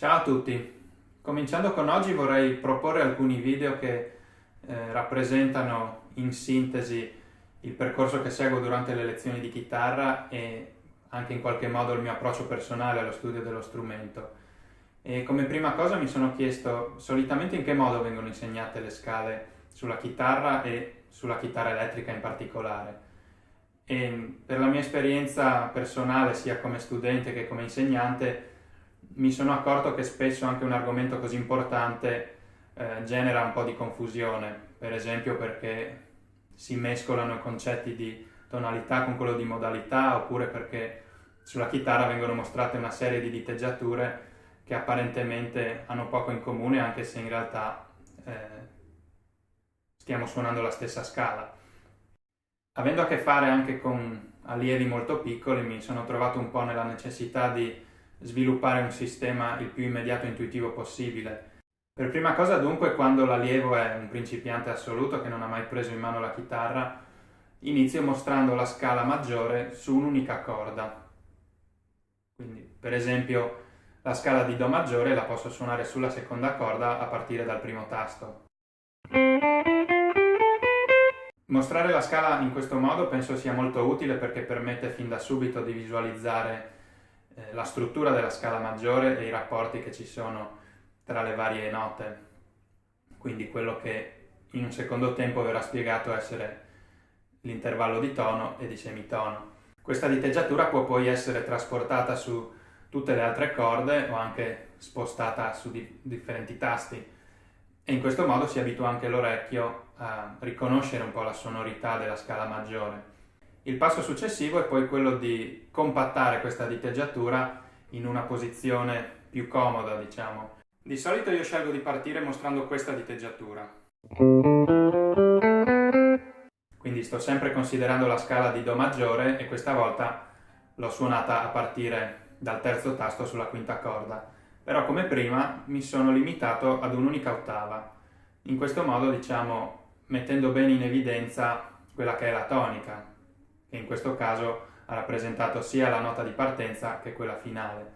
Ciao a tutti, cominciando con oggi vorrei proporre alcuni video che rappresentano in sintesi il percorso che seguo durante le lezioni di chitarra e anche in qualche modo il mio approccio personale allo studio dello strumento. E come prima cosa mi sono chiesto solitamente in che modo vengono insegnate le scale sulla chitarra e sulla chitarra elettrica in particolare. E per la mia esperienza personale, sia come studente che come insegnante, mi sono accorto che spesso anche un argomento così importante genera un po' di confusione, per esempio perché si mescolano i concetti di tonalità con quello di modalità, oppure perché sulla chitarra vengono mostrate una serie di diteggiature che apparentemente hanno poco in comune, anche se in realtà stiamo suonando la stessa scala. Avendo a che fare anche con allievi molto piccoli, mi sono trovato un po' nella necessità di sviluppare un sistema il più immediato e intuitivo possibile. Per prima cosa dunque, quando l'allievo è un principiante assoluto che non ha mai preso in mano la chitarra, inizio mostrando la scala maggiore su un'unica corda. Quindi, per esempio, la scala di Do maggiore la posso suonare sulla seconda corda a partire dal primo tasto. Mostrare la scala in questo modo penso sia molto utile perché permette fin da subito di visualizzare la struttura della scala maggiore e i rapporti che ci sono tra le varie note, quindi quello che in un secondo tempo verrà spiegato essere l'intervallo di tono e di semitono. Questa diteggiatura può poi essere trasportata su tutte le altre corde o anche spostata su differenti tasti, e in questo modo si abitua anche l'orecchio a riconoscere un po' la sonorità della scala maggiore. Il passo successivo è poi quello di compattare questa diteggiatura in una posizione più comoda, diciamo. Di solito io scelgo di partire mostrando questa diteggiatura. Quindi sto sempre considerando la scala di Do maggiore e questa volta l'ho suonata a partire dal terzo tasto sulla quinta corda. Però come prima mi sono limitato ad un'unica ottava. In questo modo, diciamo, mettendo bene in evidenza quella che è la tonica, che in questo caso ha rappresentato sia la nota di partenza che quella finale,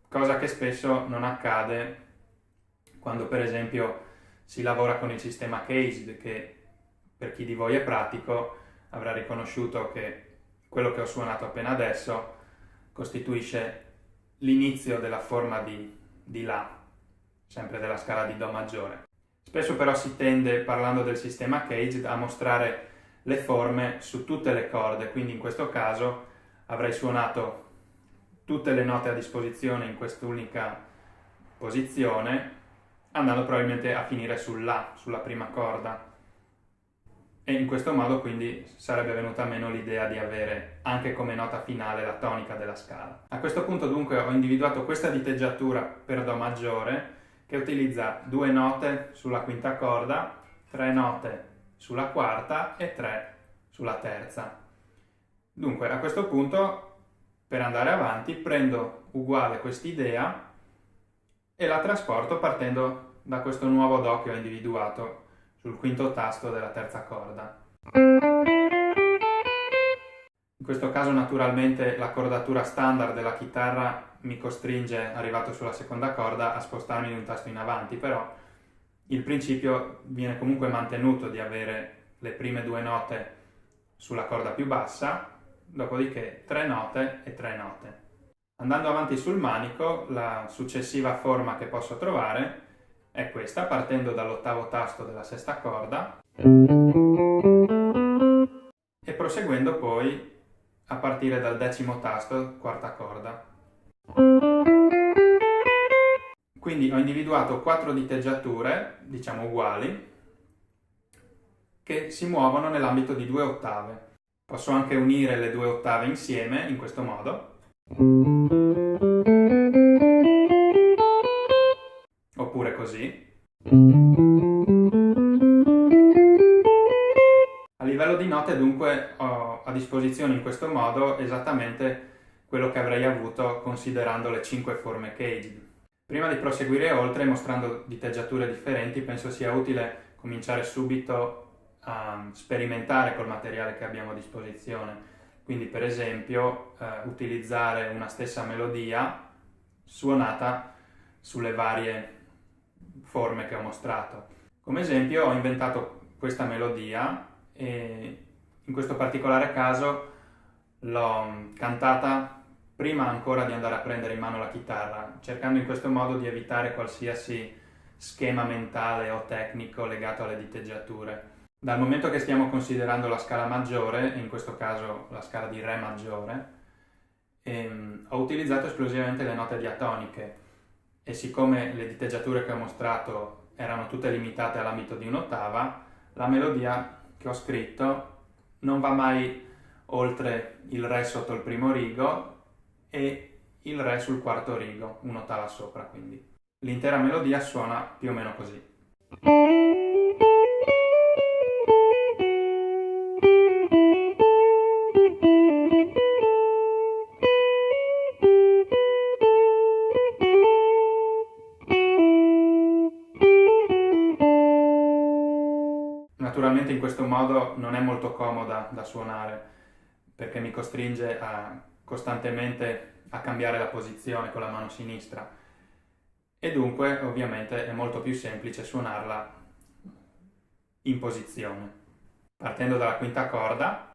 cosa che spesso non accade quando per esempio si lavora con il sistema Caged, che per chi di voi è pratico avrà riconosciuto che quello che ho suonato appena adesso costituisce l'inizio della forma di La, sempre della scala di Do maggiore. Spesso però si tende, parlando del sistema Caged, a mostrare le forme su tutte le corde, quindi in questo caso avrei suonato tutte le note a disposizione in quest'unica posizione, andando probabilmente a finire sul La, sulla prima corda, e in questo modo quindi sarebbe venuta meno l'idea di avere anche come nota finale la tonica della scala. A questo punto dunque ho individuato questa diteggiatura per Do maggiore che utilizza 2 note sulla quinta corda, 3 note sulla quarta e 3 sulla terza. Dunque a questo punto, per andare avanti, prendo uguale quest'idea e la trasporto partendo da questo nuovo Do che ho individuato sul quinto tasto della terza corda. In questo caso naturalmente la cordatura standard della chitarra mi costringe, arrivato sulla seconda corda, a spostarmi di un tasto in avanti, però il principio viene comunque mantenuto di avere le prime 2 note sulla corda più bassa, dopodiché 3 note e 3 note. Andando avanti sul manico, la successiva forma che posso trovare è questa, partendo dall'ottavo tasto della sesta corda e proseguendo poi a partire dal decimo tasto, quarta corda. Quindi ho individuato 4 diteggiature, diciamo uguali, che si muovono nell'ambito di 2 ottave. Posso anche unire le 2 ottave insieme in questo modo, oppure così. A livello di note dunque ho a disposizione in questo modo esattamente quello che avrei avuto considerando le 5 forme Caged. Prima di proseguire oltre mostrando diteggiature differenti, penso sia utile cominciare subito a sperimentare col materiale che abbiamo a disposizione. Quindi per esempio utilizzare una stessa melodia suonata sulle varie forme che ho mostrato. Come esempio ho inventato questa melodia e in questo particolare caso l'ho cantata prima ancora di andare a prendere in mano la chitarra, cercando in questo modo di evitare qualsiasi schema mentale o tecnico legato alle diteggiature. Dal momento che stiamo considerando la scala maggiore, in questo caso la scala di Re maggiore, ho utilizzato esclusivamente le note diatoniche e siccome le diteggiature che ho mostrato erano tutte limitate all'ambito di un'ottava, la melodia che ho scritto non va mai oltre il Re sotto il primo rigo e il Re sul quarto rigo, un'ottava sopra quindi. L'intera melodia suona più o meno così. Naturalmente in questo modo non è molto comoda da suonare perché mi costringe costantemente a cambiare la posizione con la mano sinistra e dunque ovviamente è molto più semplice suonarla in posizione. Partendo dalla quinta corda,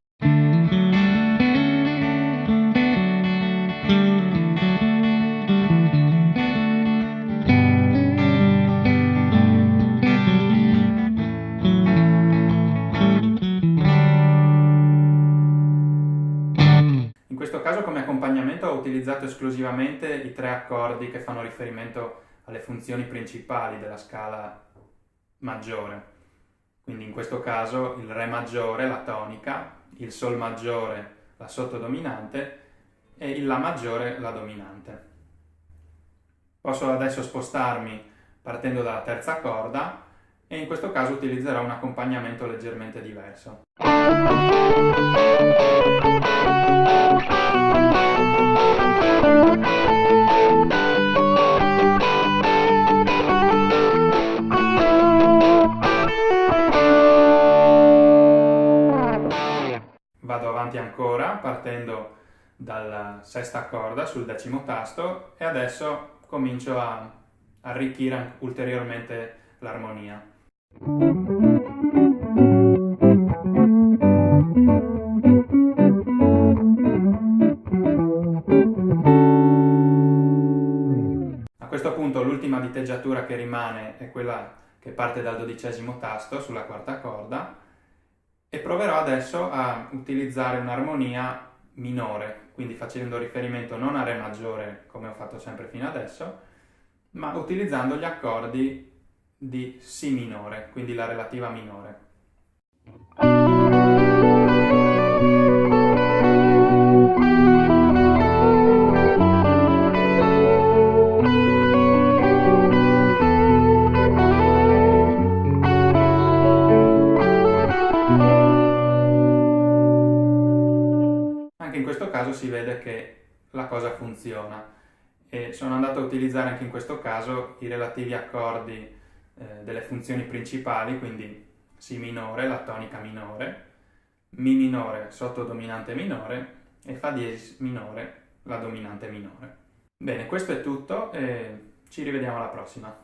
in questo caso come accompagnamento ho utilizzato esclusivamente i 3 accordi che fanno riferimento alle funzioni principali della scala maggiore. Quindi in questo caso il Re maggiore, la tonica, il Sol maggiore, la sottodominante e il La maggiore, la dominante. Posso adesso spostarmi partendo dalla terza corda e in questo caso utilizzerò un accompagnamento leggermente diverso. Vado avanti ancora partendo dalla sesta corda sul decimo tasto e adesso comincio a arricchire ulteriormente l'armonia. A questo punto l'ultima diteggiatura che rimane è quella che parte dal dodicesimo tasto sulla quarta corda e proverò adesso a utilizzare un'armonia minore, quindi facendo riferimento non a Re maggiore come ho fatto sempre fino adesso, ma utilizzando gli accordi di Si minore, quindi la relativa minore. Anche in questo caso si vede che la cosa funziona e sono andato a utilizzare anche in questo caso i relativi accordi delle funzioni principali, quindi Si minore, la tonica minore, Mi minore, sottodominante minore e Fa diesis minore, la dominante minore. Bene, questo è tutto e ci rivediamo alla prossima.